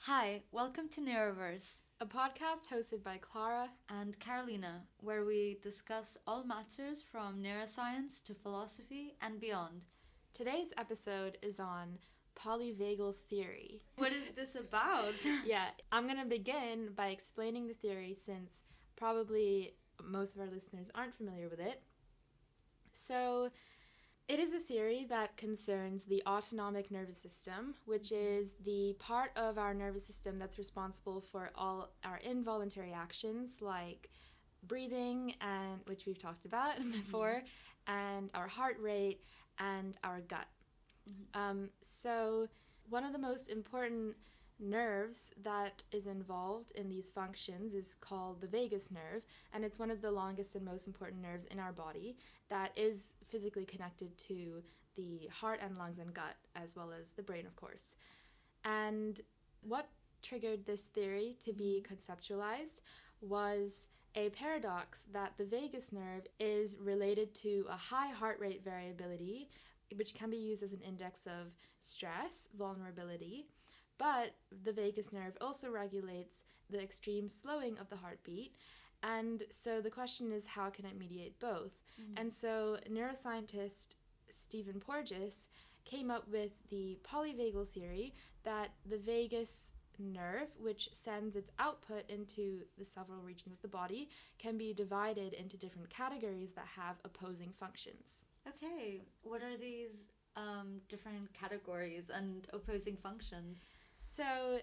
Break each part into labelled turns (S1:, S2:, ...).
S1: Hi, welcome to Neuroverse
S2: A podcast hosted by Clara.
S1: and Carolina, where we discuss all matters from neuroscience to philosophy and beyond.
S2: Today's episode is on Polyvagal Theory.
S1: What is this about?
S2: Yeah, I'm going to begin by explaining the theory since probably most of our listeners aren't familiar with it. So, it is a theory that concerns the autonomic nervous system, which is the part of our nervous system that's responsible for all our involuntary actions like breathing, and which we've talked about before, and our heart rate and our gut. So one of the most important nerves that is involved in these functions is called the vagus nerve, and it's one of the longest and most important nerves in our body that is physically connected to the heart and lungs and gut, as well as the brain, of course. And what triggered this theory to be conceptualized was a paradox that the vagus nerve is related to a high heart rate variability, which can be used as an index of stress, vulnerability, but the vagus nerve also regulates the extreme slowing of the heartbeat. And so the question is, how can it mediate both? And so neuroscientist Stephen Porges came up with the polyvagal theory that the vagus nerve, which sends its output into the several regions of the body, can be divided into different categories that have opposing functions.
S1: Okay, what are these different categories and opposing functions?
S2: So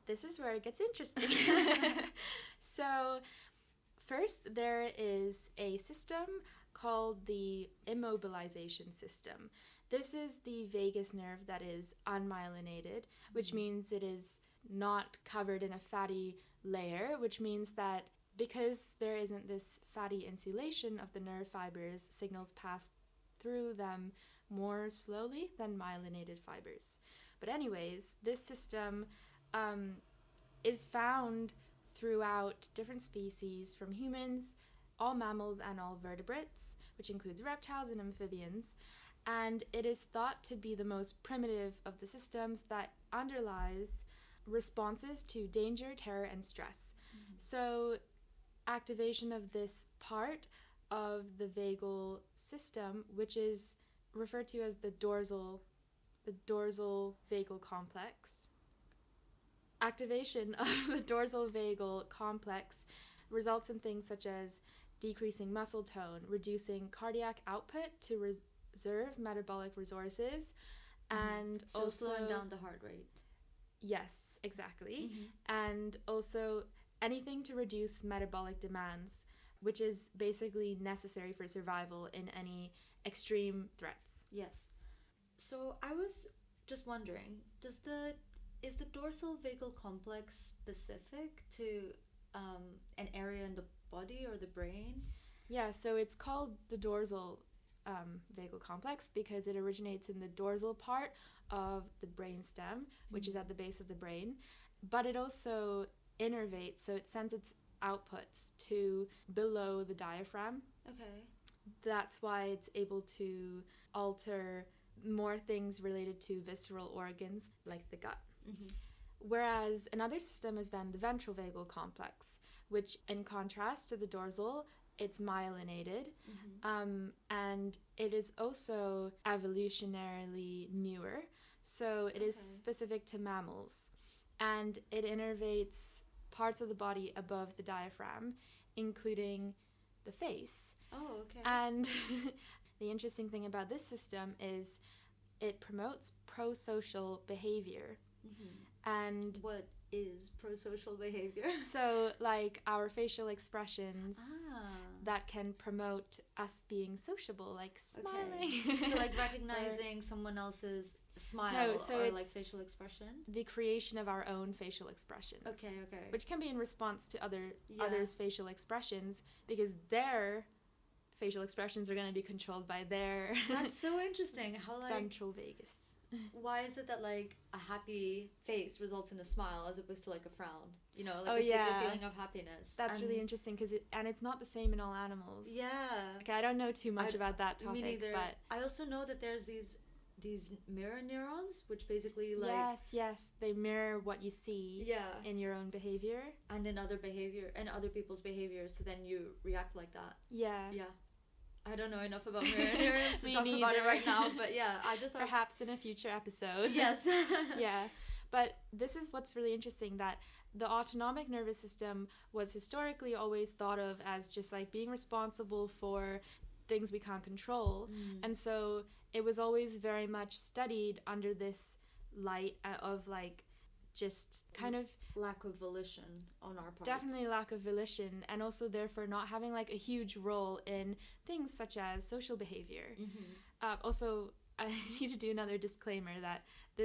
S2: this is where it gets interesting. So first, there is a system called the immobilization system. This is the vagus nerve that is unmyelinated, which means it is not covered in a fatty layer, which means that because there isn't this fatty insulation of the nerve fibers, signals pass through them more slowly than myelinated fibers. But anyways, this system is found throughout different species, from humans, all mammals, and all vertebrates, which includes reptiles and amphibians. And it is thought to be the most primitive of the systems that underlies responses to danger, terror, and stress. So activation of this part of the vagal system, which is referred to as the dorsal vagal complex. Activation of the dorsal vagal complex results in things such as decreasing muscle tone, reducing cardiac output to reserve metabolic resources, and
S1: So
S2: also
S1: slowing down the heart rate.
S2: Yes, exactly. And also anything to reduce metabolic demands, which is basically necessary for survival in any extreme threats.
S1: Yes. So I was just wondering, is the dorsal vagal complex specific to an area in the body or the brain?
S2: Yeah, so it's called the dorsal vagal complex because it originates in the dorsal part of the brainstem, which is at the base of the brain, but it also innervates, so it sends its outputs to below the diaphragm.
S1: Okay.
S2: That's why it's able to alter more things related to visceral organs like the gut. Whereas another system is then the ventral vagal complex, which in contrast to the dorsal, it's myelinated, and it is also evolutionarily newer. So it is specific to mammals, and it innervates parts of the body above the diaphragm, including the face.
S1: Oh, okay.
S2: And the interesting thing about this system is it promotes pro-social behavior. And
S1: what is pro-social behavior?
S2: so like our facial expressions that can promote us being sociable, like smiling.
S1: So like recognizing someone else's smile or like facial expression?
S2: The creation of our own facial expressions.
S1: Okay.
S2: Which can be in response to others' facial expressions, because their facial expressions are going to be controlled by their
S1: That's so interesting. How like
S2: ventral vagus.
S1: Why is it that like a happy face results in a smile as opposed to like a frown? You know, like
S2: the
S1: feeling of happiness.
S2: That's really interesting because it's not the same in all animals.
S1: Yeah.
S2: Okay, I don't know too much about that topic.
S1: Me neither.
S2: But
S1: I also know that there's these mirror neurons, which basically like
S2: yes, they mirror what you see in your own behavior
S1: and in other people's behavior. So then you react like that. Yeah. I don't know enough about mirror neurons to talk about it right now, but yeah, I just thought
S2: perhaps in a future episode.
S1: Yes.
S2: Yeah, but this is what's really interesting, that the autonomic nervous system was historically always thought of as just like being responsible for things we can't control, and so it was always very much studied under this light of like just kind of
S1: lack of volition on our part.
S2: Definitely lack of volition, and also therefore not having like a huge role in things such as social behavior. Also, I need to do another disclaimer that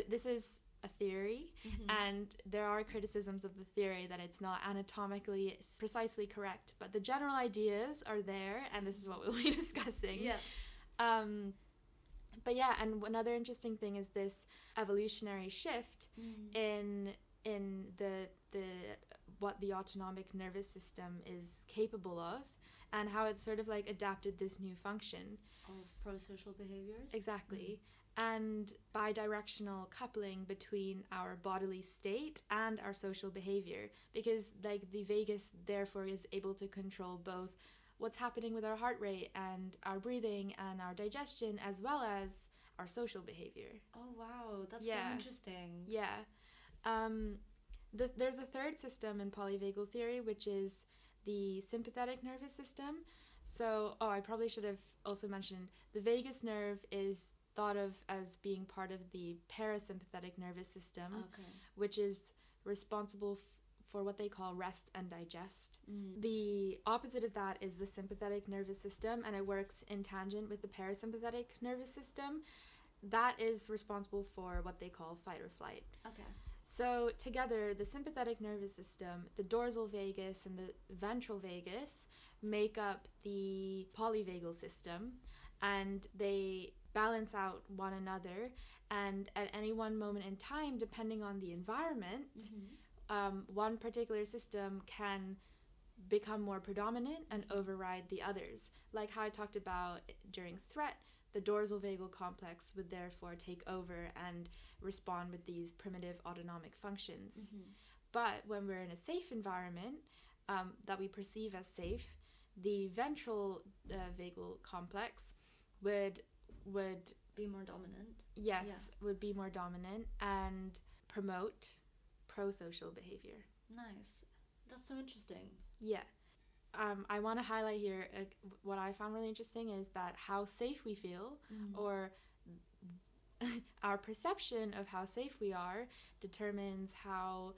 S2: this is a theory, and there are criticisms of the theory that it's not anatomically precisely correct, but the general ideas are there, and this is what we'll be discussing. But yeah, and another interesting thing is this evolutionary shift in the what the autonomic nervous system is capable of, and how it's sort of like adapted this new function
S1: of pro-social behaviors.
S2: Exactly. And bidirectional coupling between our bodily state and our social behavior, because like the vagus therefore is able to control both what's happening with our heart rate and our breathing and our digestion, as well as our social behavior.
S1: Oh wow, that's so interesting.
S2: There's a third system in polyvagal theory, which is the sympathetic nervous system. So I probably should have also mentioned the vagus nerve is thought of as being part of the parasympathetic nervous system, which is responsible for what they call rest and digest. The opposite of that is the sympathetic nervous system, and it works in tangent with the parasympathetic nervous system. That is responsible for what they call fight or flight. So together, the sympathetic nervous system, the dorsal vagus, and the ventral vagus make up the polyvagal system, and they balance out one another, and at any one moment in time, depending on the environment, one particular system can become more predominant and override the others. Like how I talked about during threat, the dorsal vagal complex would therefore take over and respond with these primitive autonomic functions. But when we're in a safe environment that we perceive as safe, the ventral vagal complex would
S1: be more dominant.
S2: Would be more dominant and promote pro-social behavior.
S1: Nice. That's so interesting.
S2: I want to highlight here what I found really interesting is that how safe we feel, or our perception of how safe we are, determines how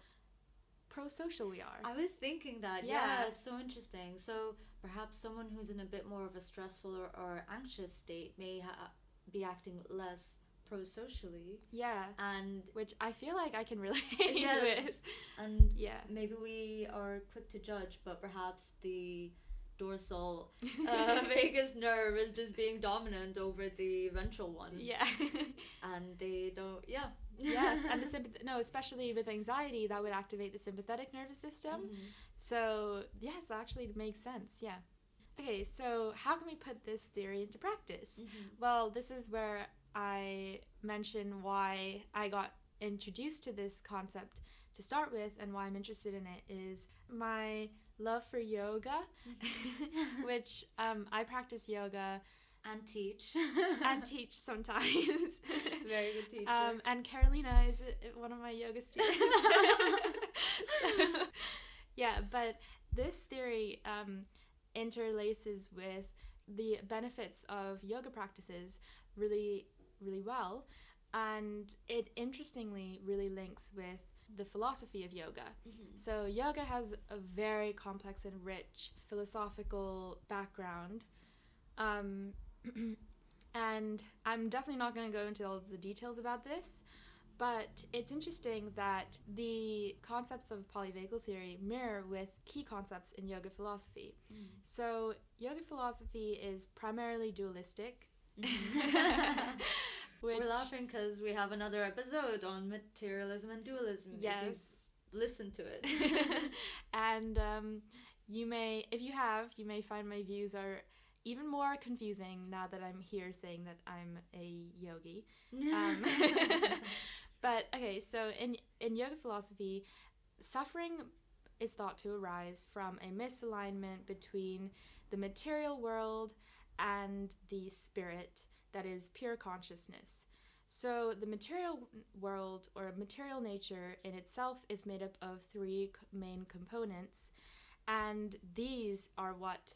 S2: pro-social we are.
S1: I was thinking that. Yeah, it's so interesting. So perhaps someone who's in a bit more of a stressful or anxious state may be acting less pro-socially. And
S2: which I feel like I can relate with.
S1: And maybe we are quick to judge, but perhaps the dorsal vagus nerve is just being dominant over the ventral one. And they don't.
S2: Yes, and especially with anxiety, that would activate the sympathetic nervous system. So yes, actually it makes sense. Okay, so how can we put this theory into practice? Well, this is where I mention why I got introduced to this concept to start with, and why I'm interested in it is my love for yoga, which I practice yoga
S1: and teach
S2: sometimes.
S1: Very good teacher.
S2: And Carolina is one of my yoga students. But this theory interlaces with the benefits of yoga practices really, really well, and it interestingly really links with the philosophy of yoga. So yoga has a very complex and rich philosophical background, and I'm definitely not going to go into all of the details about this, but it's interesting that the concepts of polyvagal theory mirror with key concepts in yoga philosophy. So yoga philosophy is primarily dualistic.
S1: We're laughing because we have another episode on materialism and dualism.
S2: Yes.
S1: Listen to it.
S2: And you may find my views are even more confusing now that I'm here saying that I'm a yogi. But okay, so in yoga philosophy, suffering is thought to arise from a misalignment between the material world and the spirit, that is pure consciousness. So the material world, or material nature in itself, is made up of three main components, and these are what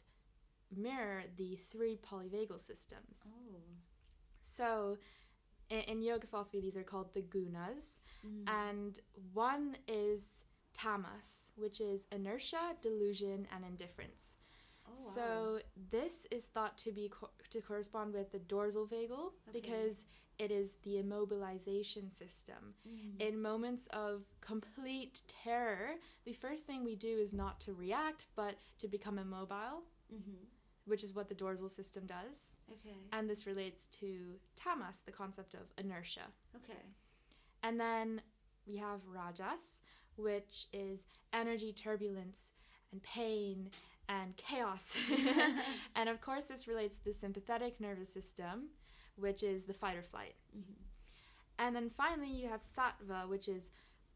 S2: mirror the three polyvagal systems.
S1: Oh.
S2: So in yoga philosophy, these are called the gunas, and one is tamas, which is inertia, delusion, and indifference.
S1: Oh, wow.
S2: So this is thought to be to correspond with the dorsal vagal, because it is the immobilization system. In moments of complete terror, the first thing we do is not to react, but to become immobile, which is what the dorsal system does.
S1: Okay.
S2: And this relates to tamas, the concept of inertia.
S1: Okay.
S2: And then we have rajas, which is energy, turbulence, and pain, and chaos. And of course, this relates to the sympathetic nervous system, which is the fight or flight. And then finally, you have sattva, which is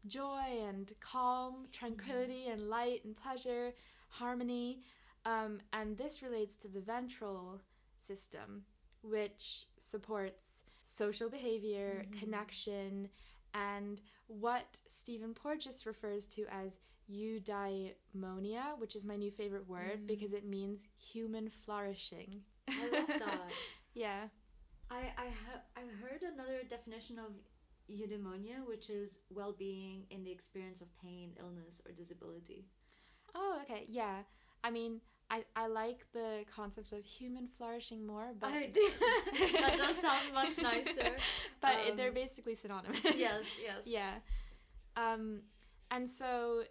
S2: joy and calm, tranquility and light and pleasure, harmony. And this relates to the ventral system, which supports social behavior, connection, and what Stephen Porges refers to as eudaimonia, which is my new favorite word because it means human flourishing.
S1: I love that.
S2: Yeah.
S1: I've heard another definition of eudaimonia, which is well-being in the experience of pain, illness, or disability.
S2: Oh, okay. Yeah. I mean, I like the concept of human flourishing more, but
S1: I do. That does sound much nicer.
S2: But they're basically synonymous.
S1: Yes.
S2: Yeah. And so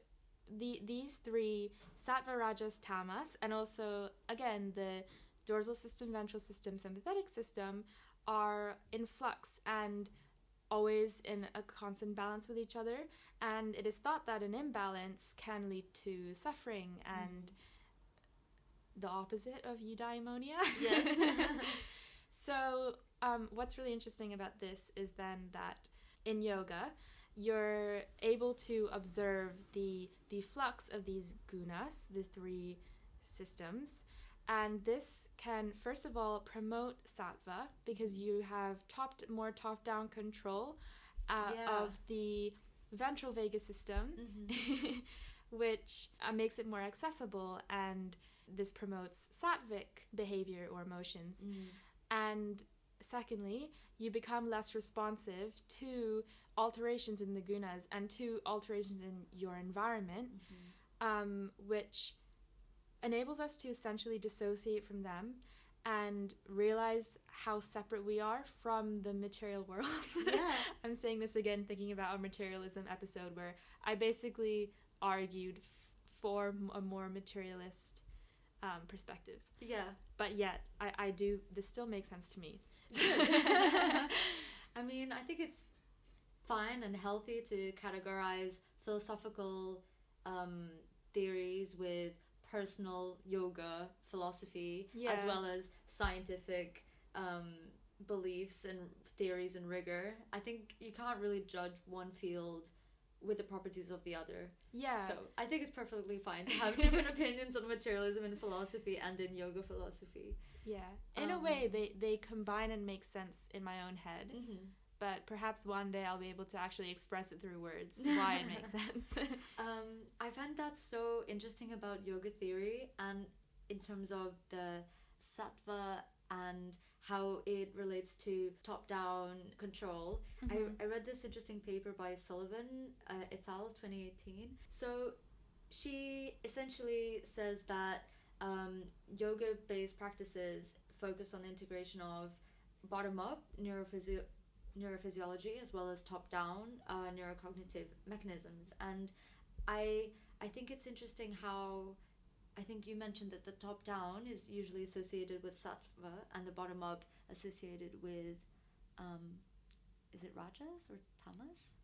S2: these three, sattva, rajas, tamas, and also, again, the dorsal system, ventral system, sympathetic system, are in flux and always in a constant balance with each other. And it is thought that an imbalance can lead to suffering and the opposite of eudaimonia. Yes. So what's really interesting about this is then that in yoga, you're able to observe the flux of these gunas, the three systems, and this can first of all promote sattva because you have more top-down control of the ventral vagus system, which makes it more accessible, and this promotes sattvic behavior or emotions. And secondly, you become less responsive to alterations in the gunas and to alterations in your environment, which enables us to essentially dissociate from them and realize how separate we are from the material world. Yeah. I'm saying this again thinking about our materialism episode where I basically argued for a more materialist perspective. Yeah. But yet, I do, this still makes sense to me.
S1: I mean, I think it's fine and healthy to categorize philosophical theories with personal yoga philosophy, as well as scientific beliefs and theories and rigor. I think you can't really judge one field with the properties of the other. Yeah. So I think it's perfectly fine to have different opinions on materialism in philosophy and in yoga philosophy.
S2: Yeah. In a way, they combine and make sense in my own head. But perhaps one day I'll be able to actually express it through words, why it makes sense.
S1: I find that so interesting about yoga theory, and in terms of the sattva and how it relates to top-down control. I read this interesting paper by Sullivan et al. 2018. So she essentially says that yoga-based practices focus on the integration of bottom-up neurophysiology as well as top-down neurocognitive mechanisms. And I think it's interesting how I think you mentioned that the top-down is usually associated with sattva and the bottom-up associated with is it rajas or tamas?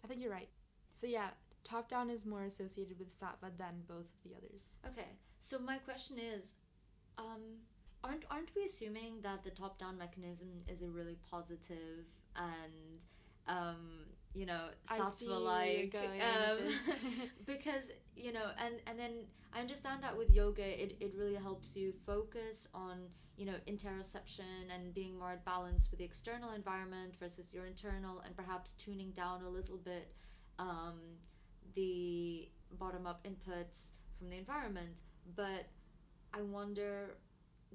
S2: I think you're right. So yeah, top-down is more associated with sattva than both of the others.
S1: Okay, so my question is, Aren't we assuming that the top-down mechanism is a really positive and sattva-like because and then I understand that with yoga it really helps you focus on interoception and being more at balance with the external environment versus your internal, and perhaps tuning down a little bit the bottom-up inputs from the environment. But I wonder,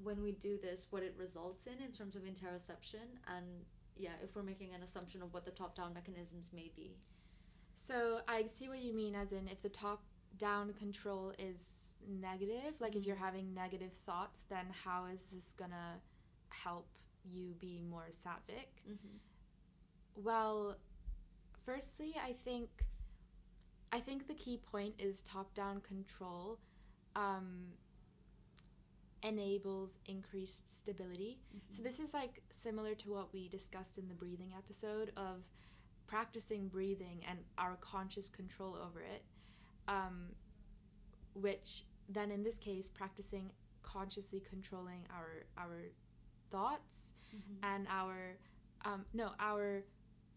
S1: when we do this, what it results in terms of interoception, and if we're making an assumption of what the top-down mechanisms may be.
S2: So I see what you mean, as in if the top-down control is negative, like if you're having negative thoughts, then how is this gonna help you be more sattvic? Well, firstly, I think the key point is top-down control enables increased stability. So this is like similar to what we discussed in the breathing episode of practicing breathing and our conscious control over it, which then in this case practicing consciously controlling our thoughts and our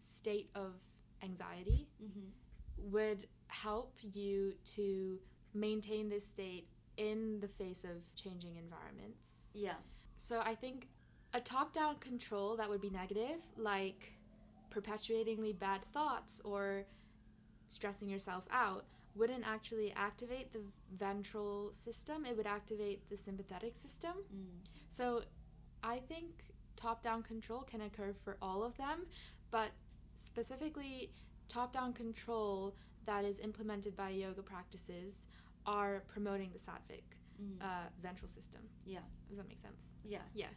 S2: state of anxiety would help you to maintain this state in the face of changing environments. Yeah. So I think a top-down control that would be negative, like perpetuatingly bad thoughts or stressing yourself out, wouldn't actually activate the ventral system. It would activate the sympathetic system. So I think top-down control can occur for all of them, but specifically top-down control that is implemented by yoga practices are promoting the sattvic ventral system. Yeah. Does that make sense? Yeah. Yeah.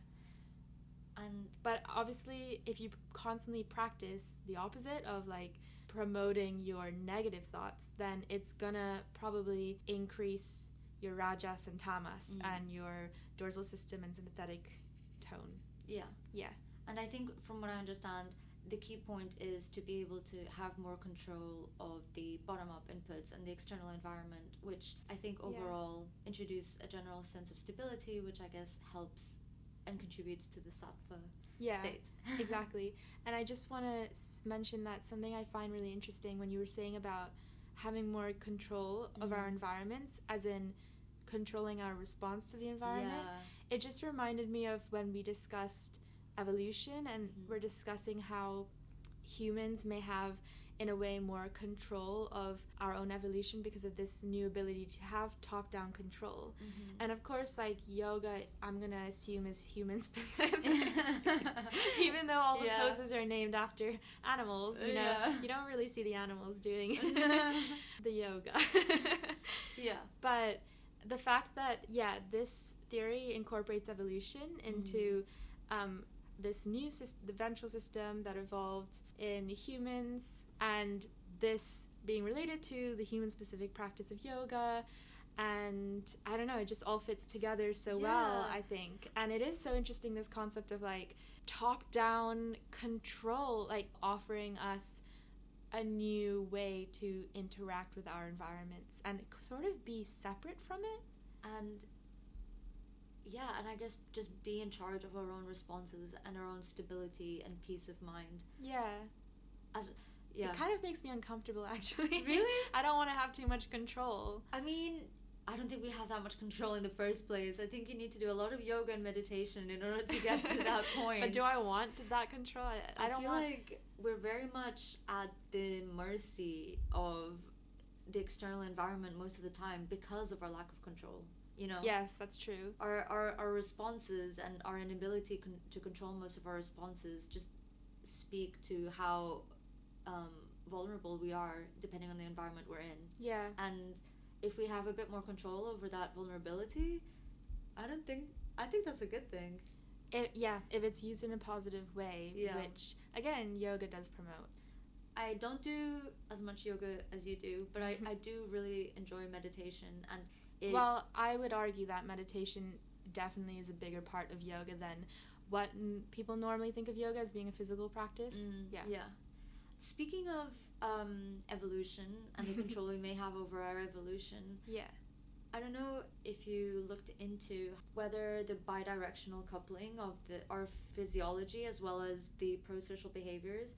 S2: But obviously, if you constantly practice the opposite of like promoting your negative thoughts, then it's gonna probably increase your rajas and tamas and your dorsal system and sympathetic tone. Yeah. Yeah.
S1: And I think from what I understand, the key point is to be able to have more control of the bottom-up inputs and the external environment, which I think overall introduce a general sense of stability, which I guess helps and contributes to the sattva state.
S2: Exactly. And I just want to mention that something I find really interesting when you were saying about having more control of our environments, as in controlling our response to the environment. It just reminded me of when we discussed evolution and we're discussing how humans may have in a way more control of our own evolution because of this new ability to have top-down control. And of course, like yoga, I'm gonna assume is human specific even though all the poses are named after animals, you don't really see the animals doing the yoga. But the fact that this theory incorporates evolution into this new the ventral system that evolved in humans, and this being related to the human-specific practice of yoga, and I don't know, it just all fits together so well, I think. And it is so interesting, this concept of like top-down control, like offering us a new way to interact with our environments and sort of be separate from it.
S1: And I guess just be in charge of our own responses and our own stability and peace of mind.
S2: It kind of makes me uncomfortable, actually.
S1: Really?
S2: I don't want to have too much control.
S1: I mean, I don't think we have that much control in the first place. I think you need to do a lot of yoga and meditation in order to get to that point.
S2: But do I want that control?
S1: I don't feel like we're very much at the mercy of the external environment most of the time because of our lack of control.
S2: Yes, that's true.
S1: Our responses and our inability to control most of our responses just speak to how vulnerable we are depending on the environment we're in. And if we have a bit more control over that vulnerability, I think that's a good thing.
S2: If it's used in a positive way, which again yoga does promote.
S1: I don't do as much yoga as you do, but I do really enjoy meditation, and
S2: well, I would argue that meditation definitely is a bigger part of yoga than what people normally think of yoga as being a physical practice.
S1: Speaking of evolution and the control we may have over our evolution, I don't know if you looked into whether the bidirectional coupling of our physiology as well as the pro-social behaviors,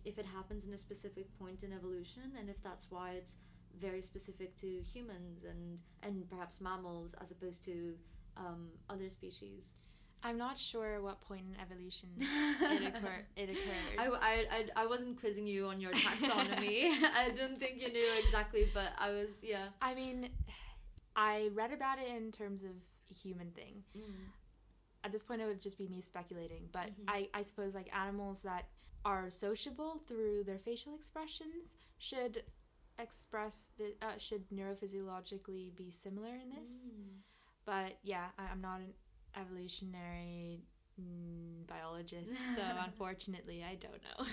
S1: if it happens in a specific point in evolution, and if that's why it's very specific to humans and perhaps mammals as opposed to other species.
S2: I'm not sure what point in evolution it occurred.
S1: I wasn't quizzing you on your taxonomy. I didn't think you knew exactly, but I was, yeah.
S2: I mean, I read about it in terms of a human thing. At this point, it would just be me speculating, but I suppose like animals that are sociable through their facial expressions should should neurophysiologically be similar in this. But yeah, I'm not an evolutionary biologist, so unfortunately I don't know.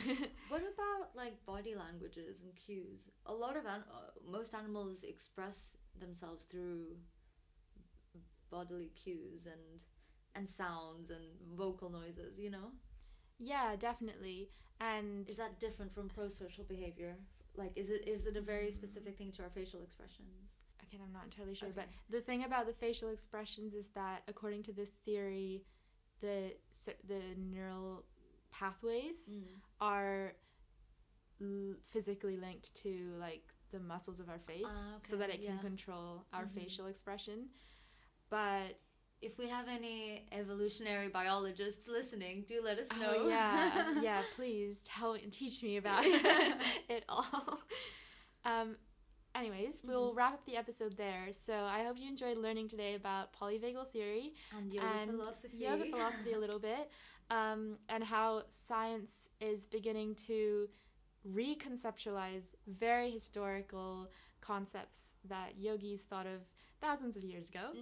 S1: What about like body languages and cues? A lot of most animals express themselves through bodily cues and sounds and vocal noises, you know?
S2: Yeah, definitely. And
S1: is that different from pro-social behavior? Like, is it a very specific thing to our facial expressions?
S2: Okay, I'm not entirely sure, but the thing about the facial expressions is that according to the theory, the neural pathways are physically linked to like the muscles of our face, so that it can control our facial expression. But
S1: if we have any evolutionary biologists listening, do let us know.
S2: Oh, yeah, please teach me about it all. Anyways, we'll wrap up the episode there. So I hope you enjoyed learning today about polyvagal theory
S1: and yoga
S2: philosophy a little bit, and how science is beginning to reconceptualize very historical concepts that yogis thought of thousands of years ago.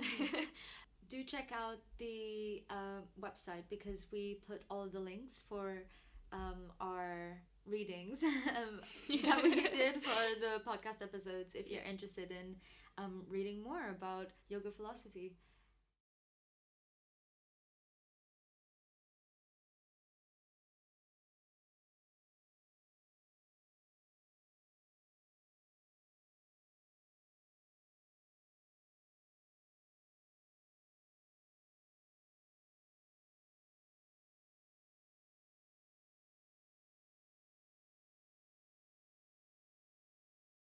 S1: Do check out the website, because we put all the links for our readings that we did for the podcast episodes if you're interested in reading more about yoga philosophy.